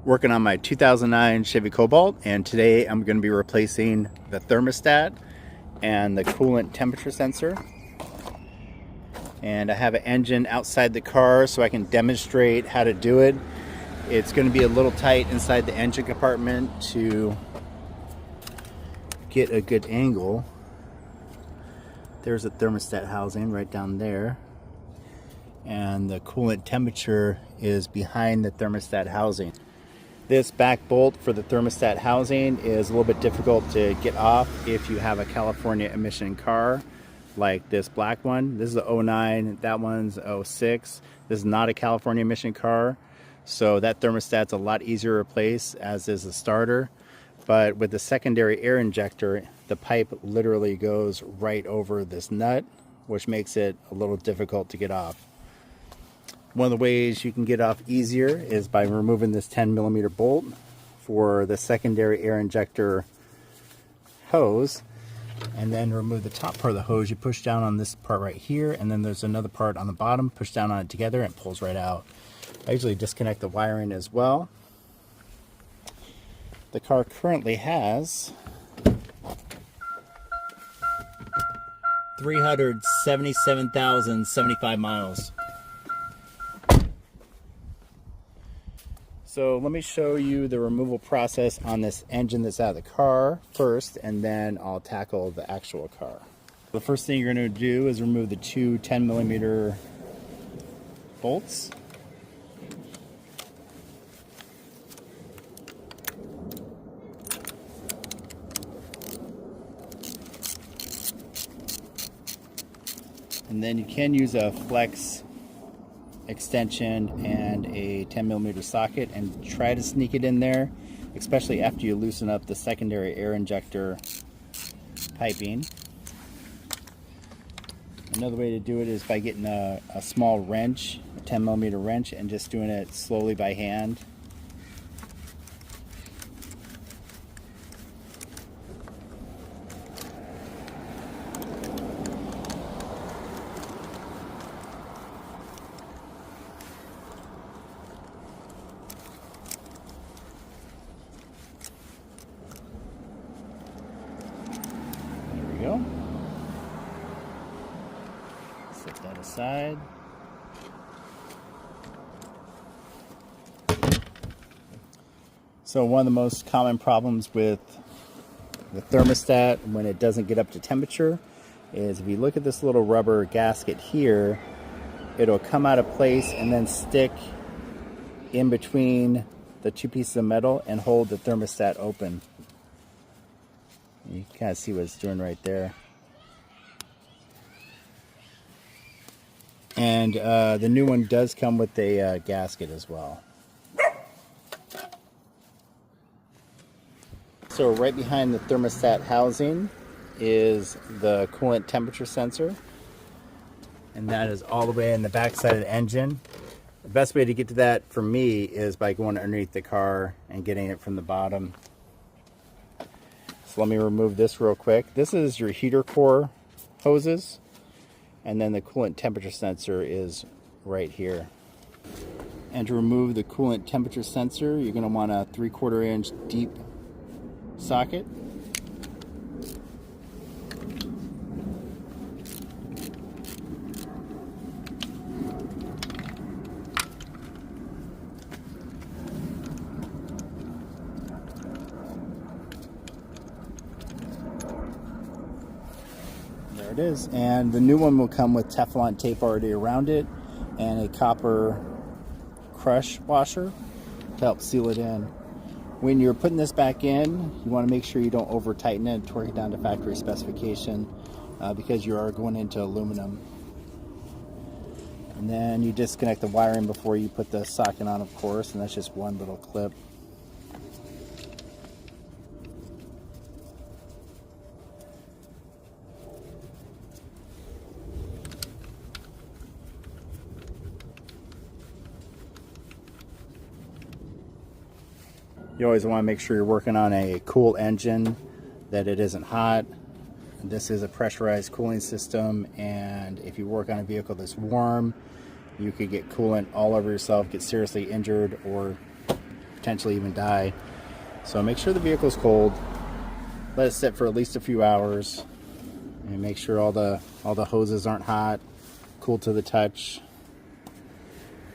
Working on my 2009 Chevy Cobalt, and today I'm going to be replacing the thermostat and the coolant temperature sensor. And I have an engine outside the car so I can demonstrate how to do it. It's going to be a little tight inside the engine compartment to get a good angle. There's a thermostat housing right down there, and the coolant temperature is behind the thermostat housing. This back bolt for the thermostat housing is a little bit difficult to get off if you have a California emission car like this black one. This is the 09, that one's 06. This is not a California emission car, so that thermostat's a lot easier to replace, as is the starter. But with the secondary air injector, the pipe literally goes right over this nut, which makes it a little difficult to get off. One of the ways you can get off easier is by removing this 10mm bolt for the secondary air injector hose, and then remove the top part of the hose. You push down on this part right here, and then there's another part on the bottom. Push down on it together and it pulls right out. I usually disconnect the wiring as well. The car currently has 377,075 miles. So let me show you the removal process on this engine that's out of the car first, and then I'll tackle the actual car. The first thing you're going to do is remove the two 10mm bolts. And then you can use a flex extension and a 10mm socket and try to sneak it in there, especially after you loosen up the secondary air injector piping. Another way to do it is by getting a small wrench, a 10mm wrench, and just doing it slowly by hand. Go. Set that aside. So one of the most common problems with the thermostat when it doesn't get up to temperature is, if you look at this little rubber gasket here, it'll come out of place and then stick in between the two pieces of metal and hold the thermostat open. You can kind of see what it's doing right there. And the new one does come with a gasket as well. So right behind the thermostat housing is the coolant temperature sensor. And that is all the way in the back side of the engine. The best way to get to that for me is by going underneath the car and getting it from the bottom. Let me remove this real quick. This is your heater core hoses, and then the coolant temperature sensor is right here. And to remove the coolant temperature sensor, you're going to want a 3/4 inch deep socket. There it is, and the new one will come with Teflon tape already around it and a copper crush washer to help seal it in. When you're putting this back in, you want to make sure you don't over tighten it, torque it down to factory specification, because you are going into aluminum. And then you disconnect the wiring before you put the socket on, of course, and that's just one little clip. You always want to make sure you're working on a cool engine, that it isn't hot. This is a pressurized cooling system, and if you work on a vehicle that's warm, you could get coolant all over yourself, get seriously injured, or potentially even die. So make sure the vehicle is cold. Let it sit for at least a few hours, and make sure all the hoses aren't hot, cool to the touch,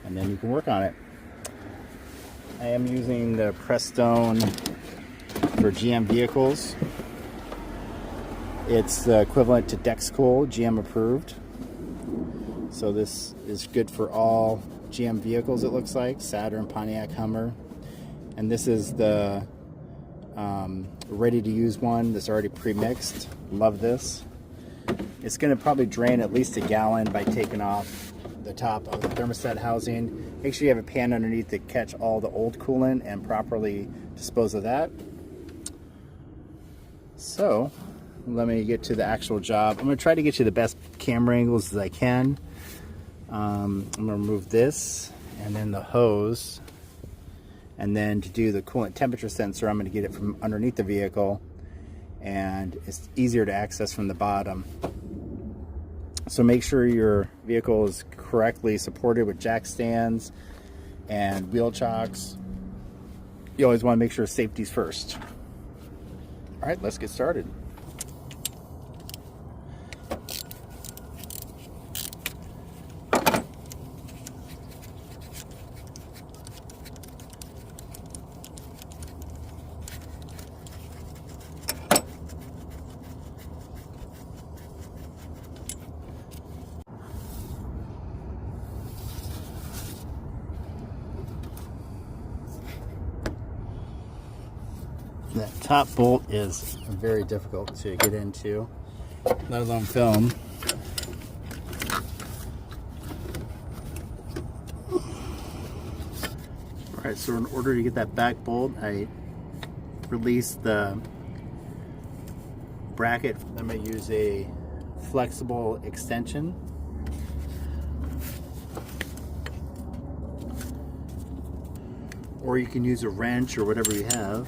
and then you can work on it. I am using the Prestone for GM vehicles. It's the equivalent to Dexcool, GM approved. So this is good for all GM vehicles, it looks like, Saturn, Pontiac, Hummer. And this is the ready to use one that's already pre-mixed. Love this. It's going to probably drain at least a gallon by taking off the top of the thermostat housing. Make sure you have a pan underneath to catch all the old coolant and properly dispose of that. So let me get to the actual job. I'm going to try to get you the best camera angles as I can. I'm going to remove this and then the hose. And then to do the coolant temperature sensor, I'm going to get it from underneath the vehicle, and it's easier to access from the bottom. So make sure your vehicle is correctly supported with jack stands and wheel chocks. You always want to make sure safety's first. All right, let's get started. That top bolt is very difficult to get into, let alone film. Alright, so in order to get that back bolt, I release the bracket. I'm going to use a flexible extension. Or you can use a wrench or whatever you have.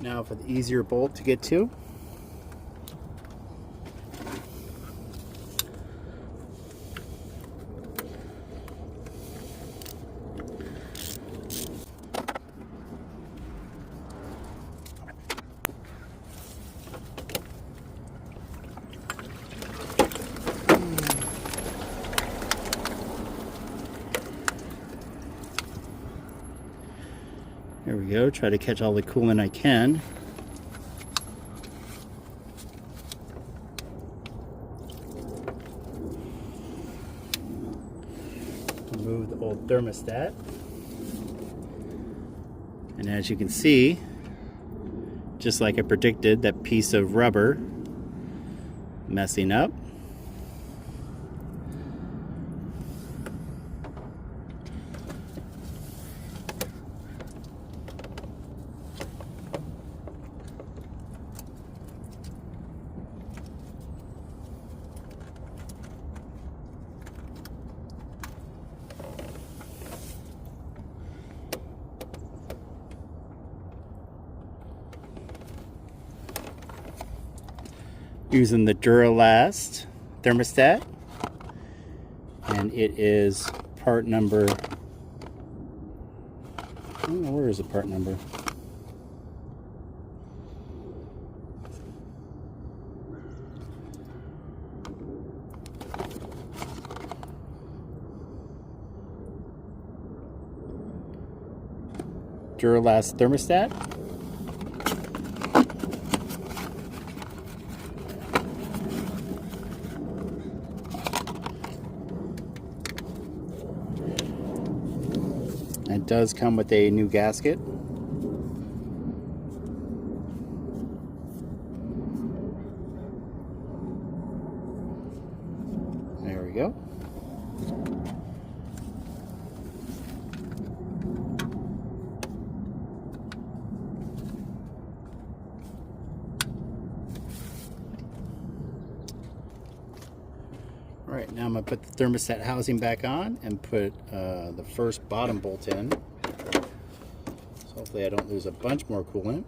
Now for the easier bolt to get to. There we go, try to catch all the coolant I can. Remove the old thermostat. And as you can see, just like I predicted, that piece of rubber messing up. Using the Duralast thermostat, and it is part number, I don't know, where is the part number? Duralast thermostat. It does come with a new gasket. There we go. All right, now I'm going to put the thermostat housing back on and put the first bottom bolt in. So hopefully Hopefully I don't lose a bunch more coolant.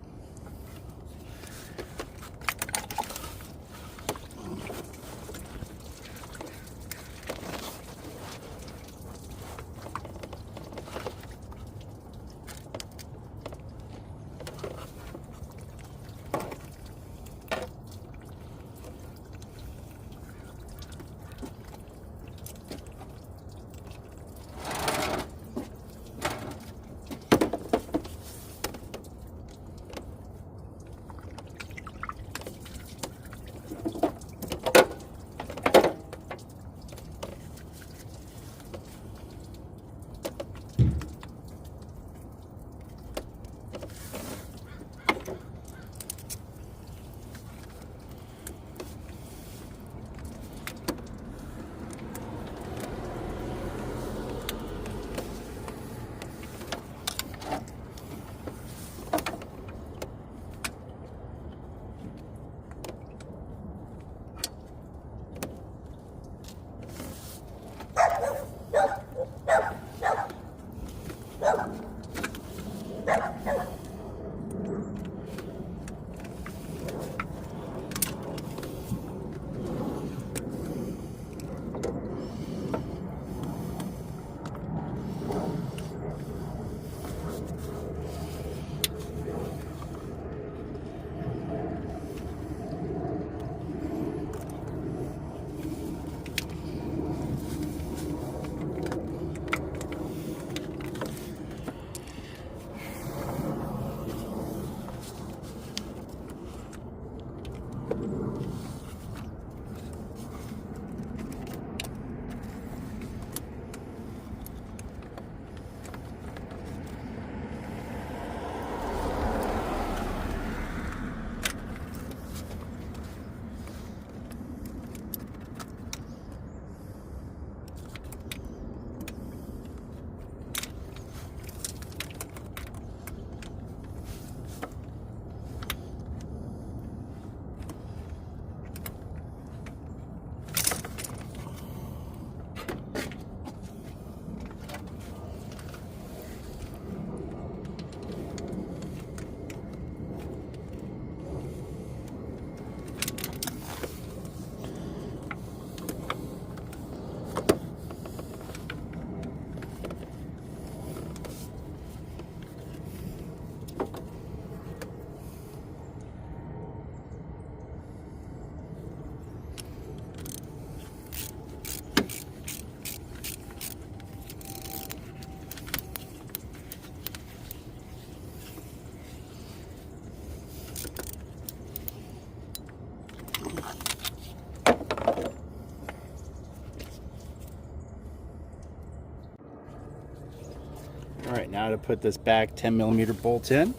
Alright, now to put this back 10mm bolt in.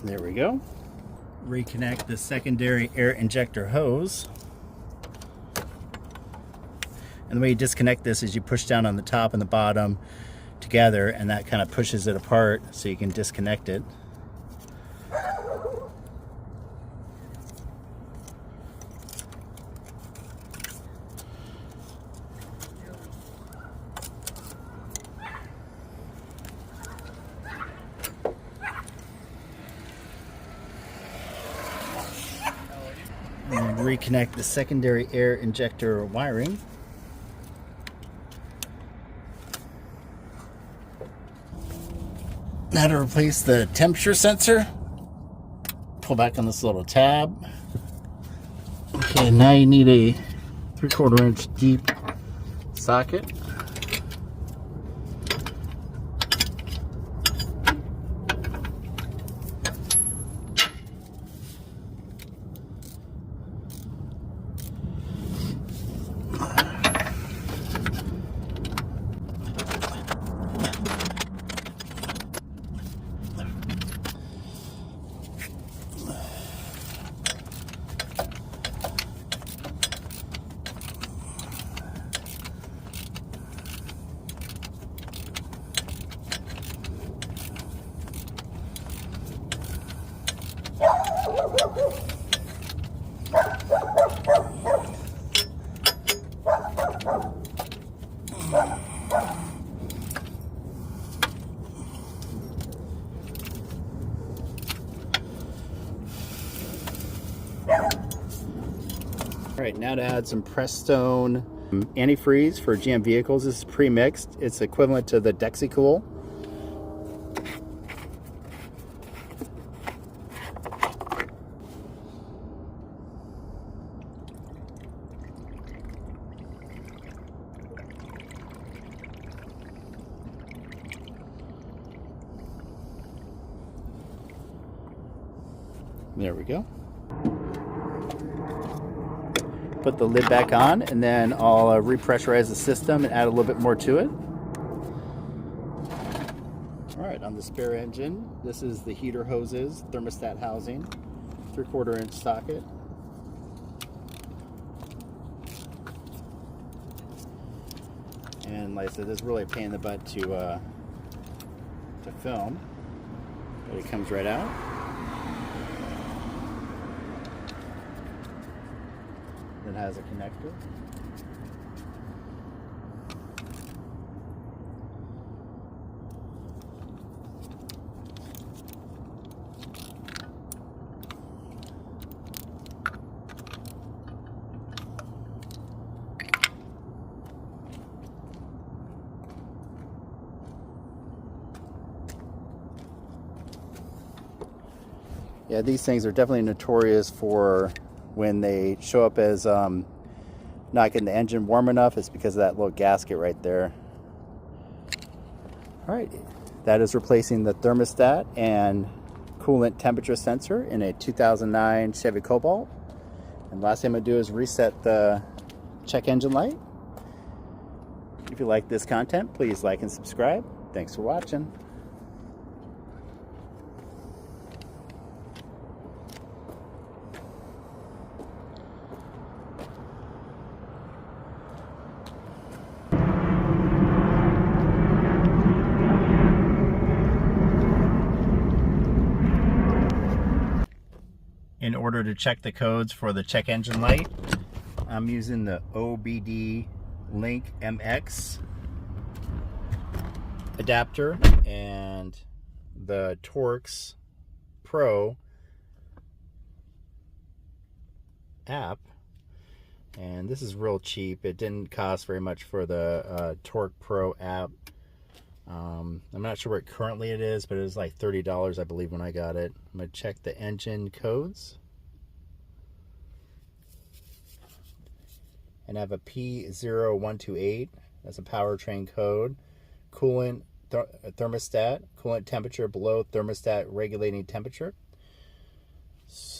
There we go. Reconnect the secondary air injector hose. And the way you disconnect this is you push down on the top and the bottom together, and that kind of pushes it apart so you can disconnect it. And reconnect the secondary air injector wiring. Now to replace the temperature sensor, pull back on this little tab. Okay, now you need a 3/4 inch deep socket. All right, now to add some Prestone antifreeze for GM vehicles. This is pre-mixed. It's equivalent to the Dexicool. There we go. Put the lid back on, and then I'll repressurize the system and add a little bit more to it. All right, on the spare engine, this is the heater hoses, thermostat housing, 3/4 inch socket. And like I said, this is really a pain in the butt to film, but it comes right out. It has a connector. Yeah, these things are definitely notorious for when they show up as not getting the engine warm enough. It's because of that little gasket right there. All right, that is replacing the thermostat and coolant temperature sensor in a 2009 Chevy Cobalt. And last thing I'm gonna do is reset the check engine light. If you like this content, please like and subscribe. Thanks for watching. In order to check the codes for the check engine light, I'm using the OBD Link MX adapter and the Torx Pro app. And this is real cheap. It didn't cost very much for the Torx Pro app. I'm not sure what currently it is, but it was like $30, I believe, when I got it. I'm going to check the engine codes. And I have a P0128. That's a powertrain code. Coolant thermostat. Coolant temperature below thermostat regulating temperature. So